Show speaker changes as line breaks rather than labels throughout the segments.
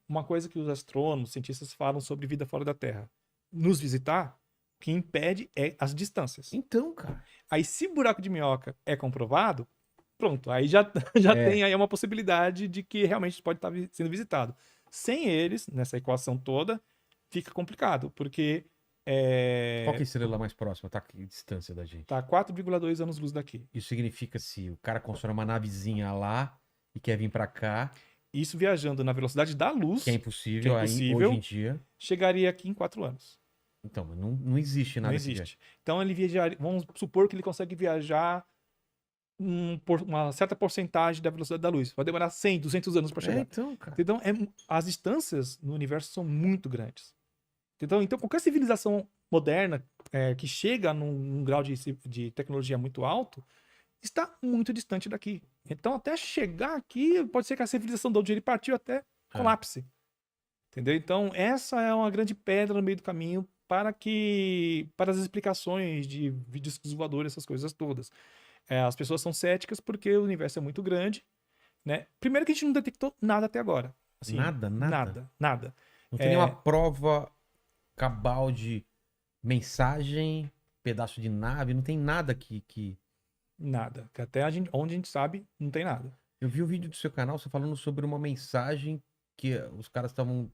Uma coisa que os astrônomos, cientistas falam sobre vida fora da Terra. Nos visitar, o que impede é as distâncias.
Então, cara.
Aí, se buraco de minhoca é comprovado, pronto, aí já, já
É.
tem aí uma possibilidade de que realmente pode estar sendo visitado. Sem eles, nessa equação toda, fica complicado, porque
Qual que é a estrela mais próxima? Tá que distância da gente?
tá a 4,2 anos-luz daqui.
Isso significa se o cara constrói uma navezinha lá e quer vir pra cá,
Isso viajando na velocidade da
que é
luz, que é
impossível aí, hoje em
impossível,
dia.
chegaria aqui em 4 anos.
Então, mas não existe
Não
nada que viaje.
existe. Então ele viajaria, vamos supor que ele consegue viajar uma certa porcentagem da velocidade da luz. Vai demorar 100, 200 anos para
É,
chegar.
então, cara.
Então, as distâncias no universo são muito grandes. Então qualquer civilização moderna que chega num grau de tecnologia muito alto está muito distante daqui. Então, até chegar aqui, pode ser que a civilização de onde ele partiu até
É.
colapse. Entendeu? Então, essa é uma grande pedra no meio do caminho para as explicações de discos voadores, essas coisas todas. As pessoas são céticas porque o universo é muito grande, né? Primeiro que a gente não detectou nada até agora. Assim,
Nada, nada.
nada, nada.
Não tem nenhuma
É,
prova cabal de mensagem, pedaço de nave, não tem nada que...
nada. Que até onde a gente sabe, não tem nada.
Eu vi um vídeo do seu canal você falando sobre uma mensagem que os caras estavam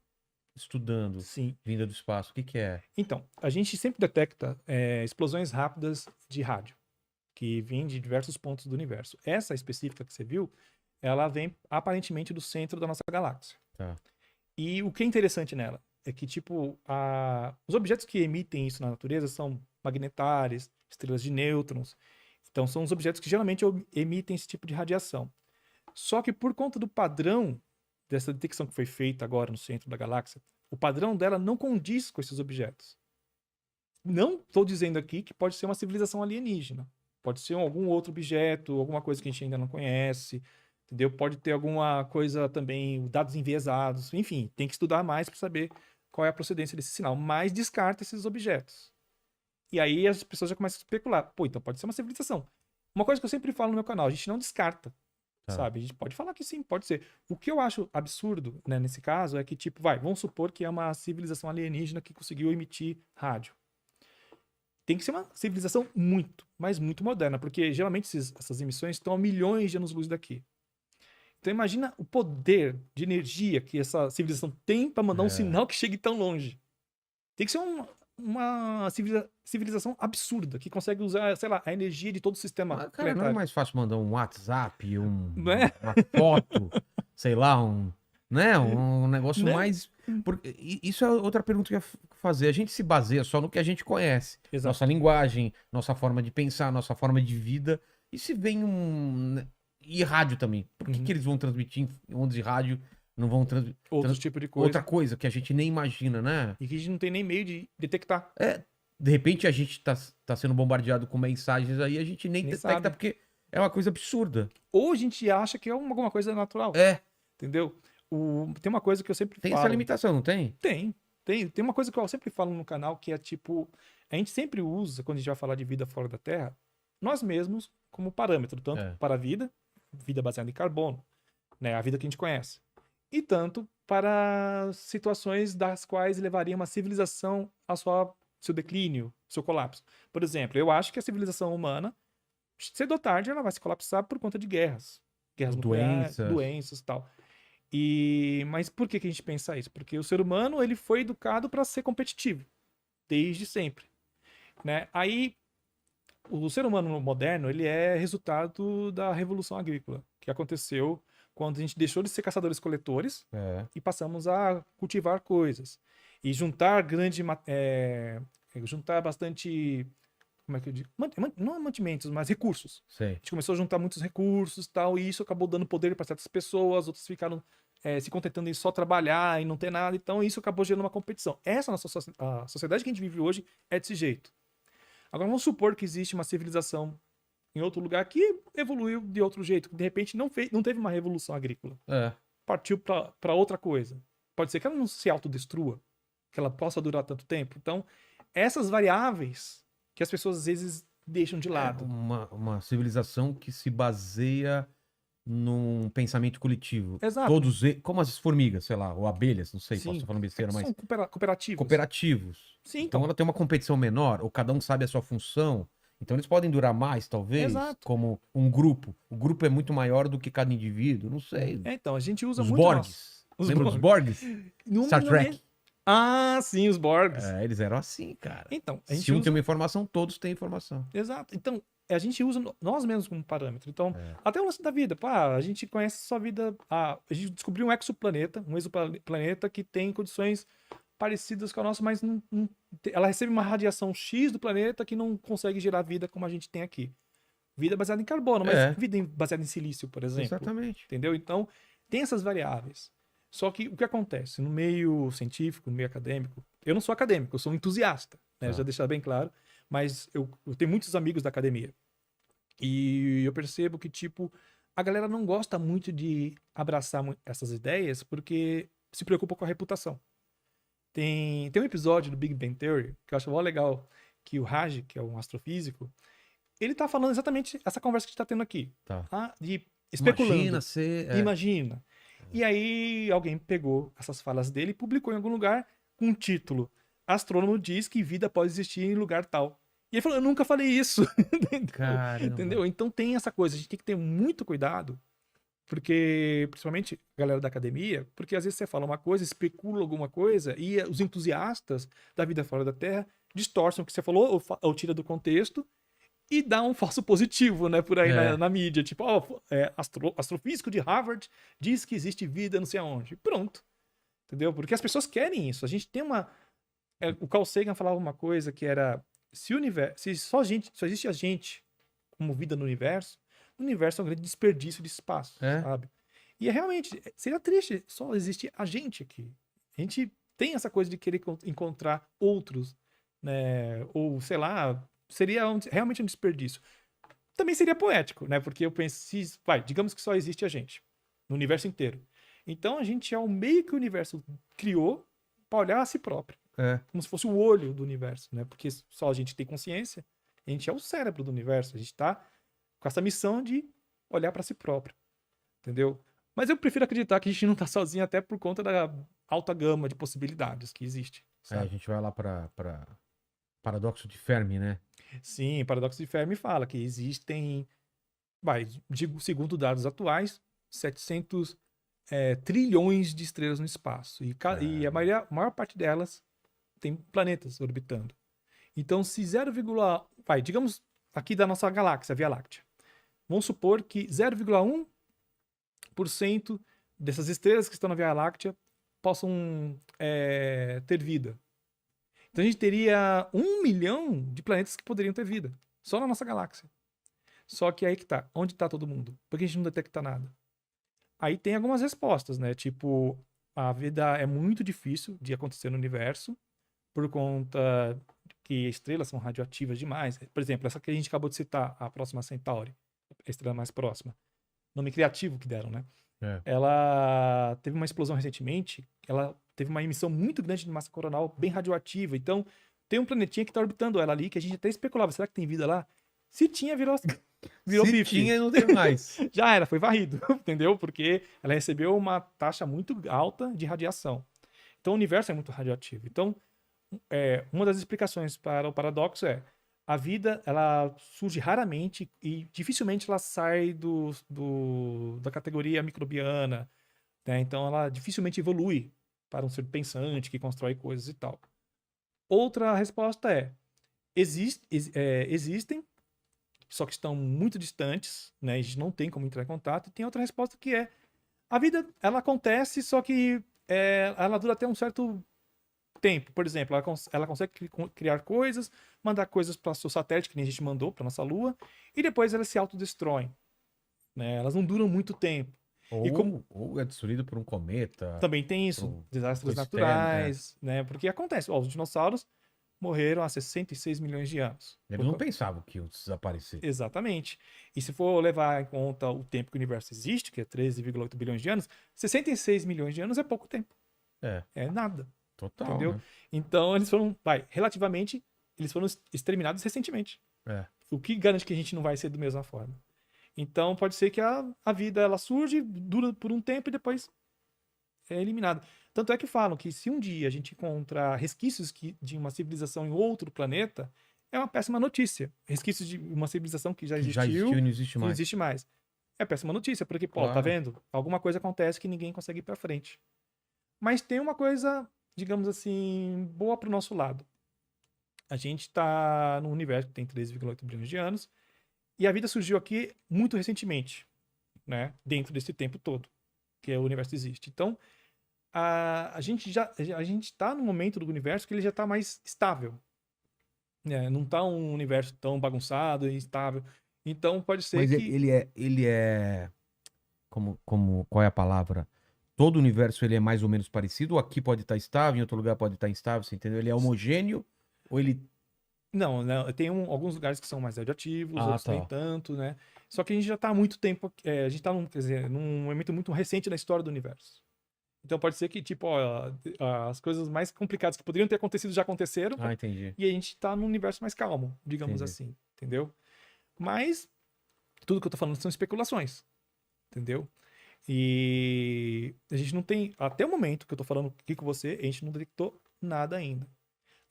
estudando,
Sim.
vinda do espaço. O que que é?
Então, a gente sempre detecta explosões rápidas de rádio, que vêm de diversos pontos do universo. Essa específica que você viu, ela vem aparentemente do centro da nossa galáxia.
Tá.
E o que é interessante nela é que, tipo, os objetos que emitem isso na natureza são magnetares, estrelas de nêutrons. Então, são os objetos que geralmente emitem esse tipo de radiação. Só que por conta do padrão dessa detecção que foi feita agora no centro da galáxia, o padrão dela não condiz com esses objetos. Não estou dizendo aqui que pode ser uma civilização alienígena. Pode ser algum outro objeto, alguma coisa que a gente ainda não conhece, entendeu? Pode ter alguma coisa também, dados enviesados, enfim, tem que estudar mais para saber qual é a procedência desse sinal, mas descarta esses objetos. E aí as pessoas já começam a especular. Pô, então pode ser uma civilização. Uma coisa que eu sempre falo no meu canal, a gente não descarta,
Tá.
sabe? A gente pode falar que sim, pode ser. O que eu acho absurdo, né, nesse caso é que, tipo, vamos supor que é uma civilização alienígena que conseguiu emitir rádio. Tem que ser uma civilização muito, mas muito moderna, porque geralmente essas emissões estão a milhões de anos-luz daqui. Então imagina o poder de energia que essa civilização tem para mandar um
É.
sinal que chegue tão longe. Tem que ser uma civilização absurda, que consegue usar, sei lá, a energia de todo o sistema
Mas, cara, não é
planetário.
mais fácil mandar um WhatsApp,
Não é?
uma foto, sei lá, né? Um negócio
Né?
mais. Isso é outra pergunta que eu ia fazer. A gente se baseia só no que a gente conhece. Nossa
Exato.
linguagem, nossa forma de pensar, nossa forma de vida. E se vem um. E rádio também. Por que
Uhum.
eles vão transmitir em ondas de rádio? Não vão transmitir.
Outros tipos de
Outra
coisa.
coisa que a gente nem imagina, né?
E que a gente não tem nem meio de detectar.
É, de repente a gente tá sendo bombardeado com mensagens aí, a gente nem
Nem
detecta
sabe.
porque é uma coisa absurda.
Ou a gente acha que é alguma coisa natural.
É,
Entendeu? Tem uma coisa que eu sempre
tem essa
falo.
limitação, não tem?
Tem uma coisa que eu sempre falo no canal que é tipo. A gente sempre usa, quando a gente vai falar de vida fora da Terra, nós mesmos como parâmetro, tanto
É.
para a vida baseada em carbono, né? A vida que a gente conhece. E tanto para situações das quais levaria uma civilização a seu declínio, seu colapso. Por exemplo, eu acho que a civilização humana, cedo ou tarde, ela vai se colapsar por conta de guerras nucleares,
Doenças.
doenças e tal. Mas por que a gente pensa isso? Porque o ser humano ele foi educado para ser competitivo desde sempre, né? Aí o ser humano moderno ele é resultado da revolução agrícola que aconteceu quando a gente deixou de ser caçadores-coletores
É.
e passamos a cultivar coisas e juntar juntar bastante, como é que eu digo? Não mantimentos, mas recursos. A
Sei.
gente começou a juntar muitos recursos e tal, e isso acabou dando poder para certas pessoas, outras ficaram se contentando em só trabalhar e não ter nada, então isso acabou gerando uma competição. Essa nossa a sociedade que a gente vive hoje é desse jeito. Agora vamos supor que existe uma civilização em outro lugar que evoluiu de outro jeito, que de repente não teve uma revolução agrícola,
É.
partiu para outra coisa. Pode ser que ela não se autodestrua, que ela possa durar tanto tempo. Então, essas variáveis que as pessoas às vezes deixam de
É
lado.
uma civilização que se baseia num pensamento coletivo.
Exato.
Todos, como as formigas, sei lá, ou abelhas, não sei, posso
Sim.
estar falando besteira, mas
São cooperativos.
cooperativos.
Sim,
Então
então.
ela tem uma competição menor, ou cada um sabe a sua função. Então eles podem durar mais, talvez,
Exato.
como um grupo. O grupo é muito maior do que cada indivíduo, não sei.
Então, a gente usa
Os
muito
Borgs.
Os
Lembra dos
Borgs.
Borgs?
No
Star Trek.
Ah, sim, os Borgs.
É, eles eram assim, cara.
Então, a
Se
gente
um
usa.
tem uma informação, todos têm informação.
Exato. Então, a gente usa nós mesmos como parâmetro. Então,
É.
até o lance da vida. Pá, a gente conhece sua vida. A gente descobriu um exoplaneta que tem condições parecidas com a nossa, mas ela recebe uma radiação X do planeta que não consegue gerar vida como a gente tem aqui. Vida baseada em carbono, mas
É.
vida baseada em silício, por exemplo.
Exatamente.
Entendeu? Então, tem essas variáveis. Só que o que acontece? No meio científico, no meio acadêmico, eu não sou acadêmico, eu sou um entusiasta, né?
Tá.
Já deixar bem claro, mas eu tenho muitos amigos da academia. E eu percebo que, tipo, a galera não gosta muito de abraçar essas ideias porque se preocupa com a reputação. Tem um episódio do Big Bang Theory que eu acho mó legal, que o Raj, que é um astrofísico, ele tá falando exatamente essa conversa que a gente tá tendo aqui.
Tá.
De especulando.
Imagina ser. É.
Imagina. E aí alguém pegou essas falas dele e publicou em algum lugar com um título: Astrônomo diz que vida pode existir em lugar tal. E ele falou: eu nunca falei isso.
Caramba.
Entendeu? Então tem essa coisa, a gente tem que ter muito cuidado, porque, principalmente a galera da academia, porque às vezes você fala uma coisa, especula alguma coisa, e os entusiastas da vida fora da Terra distorcem o que você falou ou tira do contexto e dá um falso positivo, né, por aí na mídia. Tipo, astrofísico de Harvard diz que existe vida não sei aonde. Pronto. Entendeu? Porque as pessoas querem isso. A gente tem uma... o Carl Sagan falava uma coisa que era... Se só existe a gente como vida no universo é um grande desperdício de espaço, sabe? E realmente, seria triste, só existe a gente aqui. A gente tem essa coisa de querer encontrar outros, né? Ou, sei lá... Seria realmente um desperdício. Também seria poético, né? Porque eu penso, digamos que só existe a gente no universo inteiro. Então a gente é o meio que o universo criou para olhar a si próprio. Como se fosse o olho do universo, né? Porque só a gente tem consciência, a gente é o cérebro do universo, a gente tá com essa missão de olhar para si próprio. Entendeu? Mas eu prefiro acreditar que a gente não tá sozinho até por conta da alta gama de possibilidades que existe.
A gente vai lá para paradoxo de Fermi, né?
Sim, o paradoxo de Fermi fala que existem, segundo dados atuais, 700 trilhões de estrelas no espaço. E a maior parte delas tem planetas orbitando. Então, se digamos aqui da nossa galáxia, a Via Láctea, vamos supor que 0,1% dessas estrelas que estão na Via Láctea possam ter vida. Então a gente teria 1 milhão de planetas que poderiam ter vida, só na nossa galáxia. Só que aí que tá, onde tá todo mundo? Por que a gente não detecta nada? Aí tem algumas respostas, né? Tipo, a vida é muito difícil de acontecer no universo, por conta que estrelas são radioativas demais. Por exemplo, essa que a gente acabou de citar, a Próxima Centauri, a estrela mais próxima. Nome criativo que deram, né? Ela teve uma explosão recentemente, ela teve uma emissão muito grande de massa coronal, bem radioativa. Então, tem um planetinha que está orbitando ela ali, que a gente até especulava, será que tem vida lá? Se tinha, virou
Se
bife.
tinha, não tem mais.
Já era, foi varrido, entendeu? Porque ela recebeu uma taxa muito alta de radiação. Então, o universo é muito radioativo. Então, uma das explicações para o paradoxo é a vida, ela surge raramente e dificilmente ela sai da categoria microbiana, né? Então, ela dificilmente evolui para um ser pensante que constrói coisas e tal. Outra resposta existem, só que estão muito distantes, né? A gente não tem como entrar em contato. E tem outra resposta que a vida, ela acontece, só que ela dura até um certo tempo. Por exemplo, ela consegue criar coisas, mandar coisas para o seu satélite, que nem a gente mandou para nossa Lua, e depois elas se autodestroem, né? Elas não duram muito tempo.
Ou é destruído por um cometa.
Também tem isso, desastres naturais, né? Porque acontece, os dinossauros morreram há 66 milhões de anos.
Eles não pensavam que iam desaparecer.
Exatamente. E se for levar em conta o tempo que o universo existe, que é 13,8 bilhões de anos, 66 milhões de anos é pouco tempo. É nada.
Total.
Entendeu?
Né?
Então, relativamente, eles foram exterminados recentemente. O que garante que a gente não vai ser da mesma forma? Então pode ser que a vida ela surge, dura por um tempo e depois é eliminada. Tanto é que falam que se um dia a gente encontrar resquícios de uma civilização em outro planeta, é uma péssima notícia. Resquícios de uma civilização que já
Que já existiu
existiu
e não existe
e não
mais.
existe mais. É péssima notícia, porque, pô, tá
Claro.
vendo? Alguma coisa acontece que ninguém consegue ir pra frente. Mas tem uma coisa, digamos assim, boa pro nosso lado. A gente tá num universo que tem 13,8 bilhões de anos, e a vida surgiu aqui muito recentemente, né? Dentro desse tempo todo que o universo existe. Então, a gente tá num momento do universo que ele já tá mais estável, né? Não tá um universo tão bagunçado e instável. Então, pode ser
Mas
que
ele é, qual é a palavra? Todo o universo ele é mais ou menos parecido, ou aqui pode estar estável, em outro lugar pode estar instável, você entendeu? Ele é homogêneo, ou ele...
não, né? Tem alguns lugares que são mais radioativos,
Ah,
outros nem
tá.
tanto, né? Só que a gente já tá há muito tempo, a gente tá quer dizer, num momento muito recente da história do universo. Então pode ser que, tipo, ó, as coisas mais complicadas que poderiam ter acontecido já aconteceram,
Ah, entendi.
e a gente tá num universo mais calmo, digamos
Entendi.
assim, entendeu? Mas tudo que eu tô falando são especulações, entendeu? E a gente não tem, até o momento que eu tô falando aqui com você, a gente não detectou nada ainda.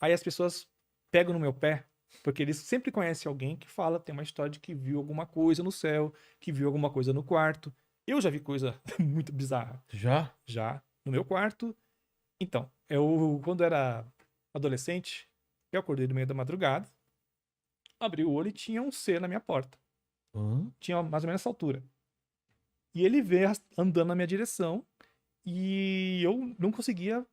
Aí as pessoas pegam no meu pé, porque eles sempre conhecem alguém que fala, tem uma história de que viu alguma coisa no céu, que viu alguma coisa no quarto. Eu já vi coisa muito bizarra,
Já?
já no meu quarto. Então, eu, quando era adolescente, eu acordei no meio da madrugada, abri o olho e tinha um ser na minha porta.
Hã?
Tinha mais ou menos essa altura. E ele veio andando na minha direção e eu não conseguia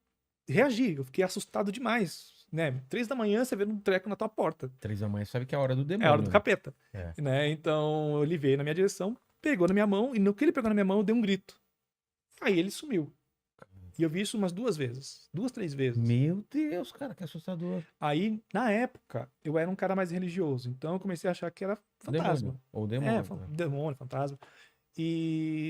reagir. Eu fiquei assustado demais, né? 3 da manhã você vê um treco na tua porta.
3 da manhã, sabe que é a hora do
É a hora do
demônio, né?
capeta,
É.
né? Então ele veio na minha direção, pegou na minha mão e no que ele pegou na minha mão eu dei um grito. Aí ele sumiu. E eu vi isso umas 2 vezes, 2, 3 vezes.
Meu Deus, cara, que assustador.
Aí, na época, eu era um cara mais religioso, então eu comecei a achar que era fantasma.
Demônio. Ou
É,
demônio. Né?
demônio, fantasma.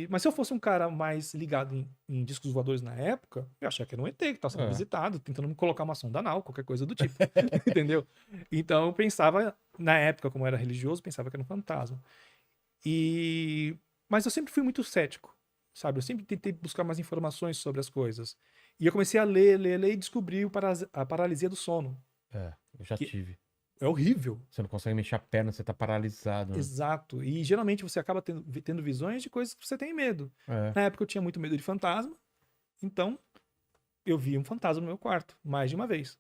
Mas se eu fosse um cara mais ligado em discos voadores na época, eu ia achar que era um ET que estava sendo
É.
visitado, tentando me colocar uma sonda anal, qualquer coisa do tipo. Entendeu? Então eu pensava, na época, como eu era religioso, pensava que era um fantasma. Mas eu sempre fui muito cético, sabe? Eu sempre tentei buscar mais informações sobre as coisas. E eu comecei a ler, ler, ler e descobri a paralisia do sono,
É, eu já
que
tive.
é horrível.
Você não consegue mexer a perna, você tá paralisado, né?
Exato. E geralmente você acaba tendo visões de coisas que você tem medo.
É.
Na época eu tinha muito medo de fantasma, então eu vi um fantasma no meu quarto, mais de uma vez.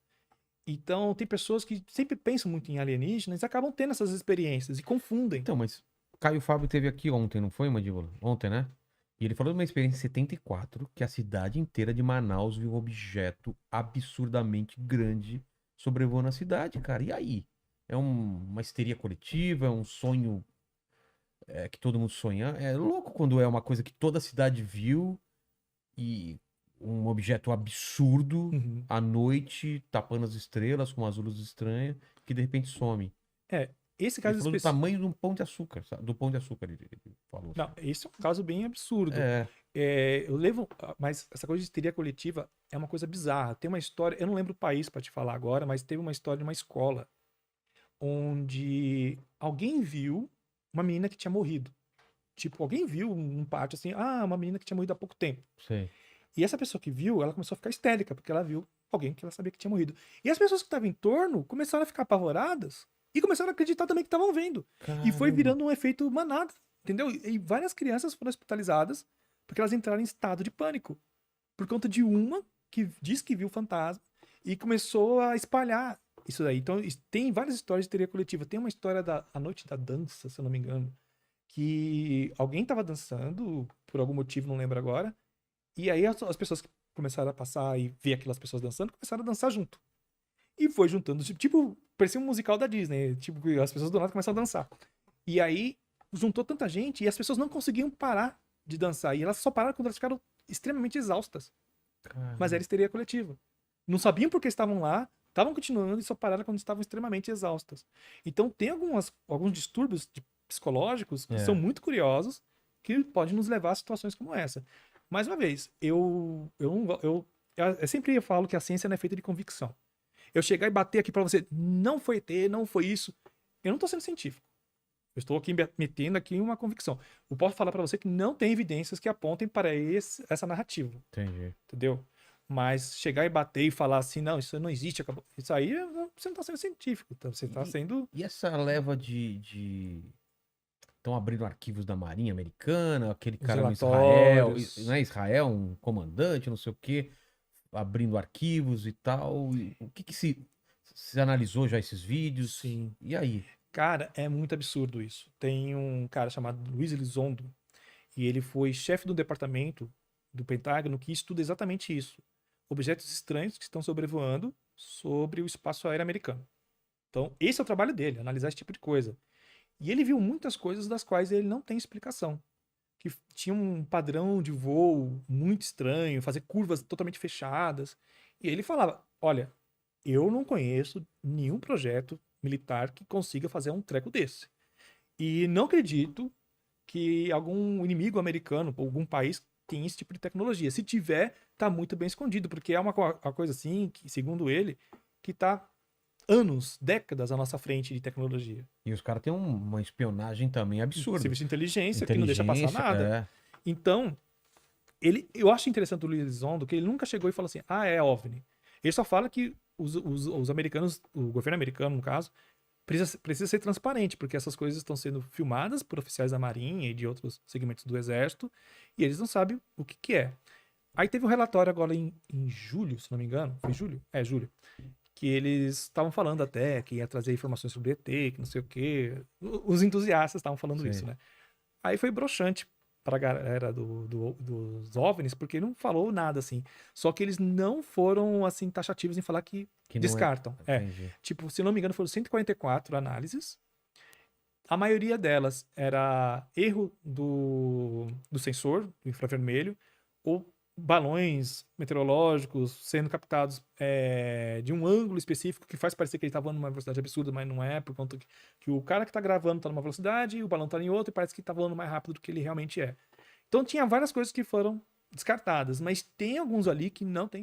Então tem pessoas que sempre pensam muito em alienígenas e acabam tendo essas experiências e confundem.
Então, mas Caio Fábio teve aqui ontem, não foi, Mandíbula? Ontem, né? E ele falou de uma experiência em 74 que a cidade inteira de Manaus viu um objeto absurdamente grande sobrevoando a cidade, cara. E aí? É uma histeria coletiva? É um sonho que todo mundo sonha? É louco quando é uma coisa que toda a cidade viu e um objeto absurdo
Uhum.
à noite, tapando as estrelas com umas luzes estranhas, que de repente some.
É, esse
Ele
caso
falou do
específico.
tamanho de um pão de açúcar, sabe? Do pão de açúcar, ele falou.
Não, esse é um caso bem absurdo.
É,
Eu levo. Mas essa coisa de histeria coletiva é uma coisa bizarra. Tem uma história, eu não lembro o país para te falar agora, mas teve uma história de uma escola onde alguém viu uma menina que tinha morrido. Tipo, alguém viu um pátio assim, uma menina que tinha morrido há pouco tempo.
sei.
E essa pessoa que viu, ela começou a ficar histérica, porque ela viu alguém que ela sabia que tinha morrido. E as pessoas que estavam em torno começaram a ficar apavoradas e começaram a acreditar também que estavam vendo. E foi
Caramba.
virando um efeito manada, entendeu? E várias crianças foram hospitalizadas porque elas entraram em estado de pânico por conta de uma que diz que viu fantasma e começou a espalhar isso daí. Então, tem várias histórias de histeria coletiva. Tem uma história da a Noite da Dança, se eu não me engano, que alguém estava dançando, por algum motivo, não lembro agora, e aí as pessoas que começaram a passar e ver aquelas pessoas dançando, começaram a dançar junto. E foi juntando, tipo, parecia um musical da Disney, tipo, as pessoas do nada começaram a dançar. E aí juntou tanta gente e as pessoas não conseguiam parar de dançar. E elas só pararam quando elas ficaram extremamente exaustas. Mas era
Caramba.
histeria coletiva. Não sabiam por que estavam lá, estavam continuando e só pararam quando estavam extremamente exaustas. Então tem alguns distúrbios psicológicos que são
É.
muito curiosos que podem nos levar a situações como essa. Mais uma vez, eu sempre falo que a ciência não é feita de convicção. Eu chegar e bater aqui pra você, não foi ET, não foi isso. Eu não tô sendo científico. Eu estou aqui metendo aqui uma convicção. Eu posso falar para você que não tem evidências que apontem para essa narrativa,
Entendi.
entendeu? Mas chegar e bater e falar assim, não, isso não existe, acabou. Isso aí você não está sendo científico, então você está sendo.
E essa leva de... Estão abrindo arquivos da Marinha Americana, aquele
Os
cara no Israel,
relatórios.
não é Israel, um comandante, não sei o quê, abrindo arquivos e tal. O que que se analisou já esses vídeos?
Sim.
E aí?
Cara, é muito absurdo isso. Tem um cara chamado Luiz Elizondo, e ele foi chefe do departamento do Pentágono que estuda exatamente isso. Objetos estranhos que estão sobrevoando sobre o espaço aéreo americano. Então, esse é o trabalho dele, analisar esse tipo de coisa. E ele viu muitas coisas das quais ele não tem explicação. Que tinha um padrão de voo muito estranho, fazer curvas totalmente fechadas. E ele falava: olha, eu não conheço nenhum projeto militar que consiga fazer um treco desse. E não acredito que algum inimigo americano, ou algum país, tenha esse tipo de tecnologia. Se tiver, tá muito bem escondido, porque é uma coisa assim, que, segundo ele, que tá anos, décadas à nossa frente de tecnologia.
E os caras têm uma espionagem também absurda.
Serviço de inteligência, que não deixa passar
Inteligência,
nada. Então, eu acho interessante o Luiz Elizondo que ele nunca chegou e falou assim, ah, é OVNI. Ele só fala que os americanos, o governo americano, no caso, precisa ser transparente, porque essas coisas estão sendo filmadas por oficiais da Marinha e de outros segmentos do Exército, e eles não sabem o que que é. Aí teve um relatório agora em julho, se não me engano. Foi julho? É, julho. Que eles estavam falando até que ia trazer informações sobre ET, que não sei o quê. Os entusiastas estavam falando isso,
Sei.
né? Aí foi broxante pra galera dos OVNIs, porque não falou nada assim. Só que eles não foram, assim, taxativos em falar que
Que não é.
descartam. É,
Entendi.
tipo, se não me engano, foram 144 análises. A maioria delas era erro do sensor, do infravermelho, ou balões meteorológicos sendo captados de um ângulo específico que faz parecer que ele está voando numa velocidade absurda, mas não é, por conta que o cara que está gravando está numa velocidade, o balão está em outra e parece que está voando mais rápido do que ele realmente é. Então tinha várias coisas que foram descartadas, mas tem alguns ali que não tem